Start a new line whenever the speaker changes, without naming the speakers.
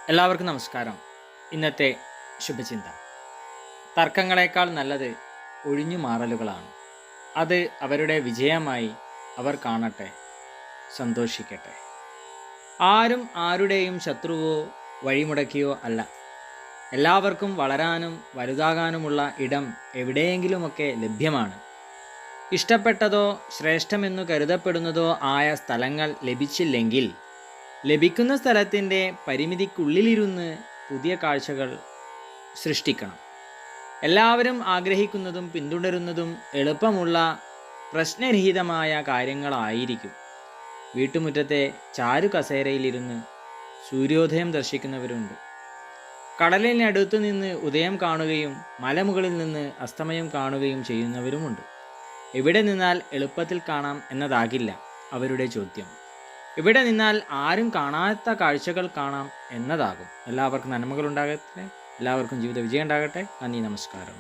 എല്ലാവർക്കും നമസ്കാരം. ഇന്നത്തെ ശുഭചിന്ത: തർക്കങ്ങളെക്കാൾ നല്ലത് ഒഴിഞ്ഞു മാറലുകളാണ്. അത് അവരുടെ വിജയമായി അവർ കാണട്ടെ, സന്തോഷിക്കട്ടെ. ആരും ആരുടെയും ശത്രുവോ വഴിമുടക്കിയോ അല്ല. എല്ലാവർക്കും വളരാനും വലുതാകാനുമുള്ള ഇടം എവിടെയെങ്കിലുമൊക്കെ ലഭ്യമാണ്. ഇഷ്ടപ്പെട്ടതോ ശ്രേഷ്ഠമെന്നു കരുതപ്പെടുന്നതോ ആയ സ്ഥലങ്ങൾ ലഭിച്ചില്ലെങ്കിൽ ലഭിക്കുന്ന സ്ഥലത്തിൻ്റെ പരിമിതിക്കുള്ളിലിരുന്ന് പുതിയ കാഴ്ചകൾ സൃഷ്ടിക്കണം. എല്ലാവരും ആഗ്രഹിക്കുന്നതും പിന്തുടരുന്നതും എളുപ്പമുള്ള പ്രശ്നരഹിതമായ കാര്യങ്ങളായിരിക്കും. വീട്ടുമുറ്റത്തെ ചാരു കസേരയിലിരുന്ന് സൂര്യോദയം ദർശിക്കുന്നവരുണ്ട്. കടലിനടുത്തു നിന്ന് ഉദയം കാണുകയും മലമുകളിൽ നിന്ന് അസ്തമയം കാണുകയും ചെയ്യുന്നവരുമുണ്ട്. എവിടെ നിന്നാൽ എളുപ്പത്തിൽ കാണാം എന്നതാകില്ല അവരുടെ ചോദ്യം. ഇവിടെ നിന്നാൽ ആരും കാണാത്ത കാഴ്ചകൾ കാണാം എന്നതാകും. എല്ലാവർക്കും നന്മകൾ ഉണ്ടാകട്ടെ. എല്ലാവർക്കും ജീവിത വിജയം ഉണ്ടാകട്ടെ. നന്ദി, നമസ്കാരം.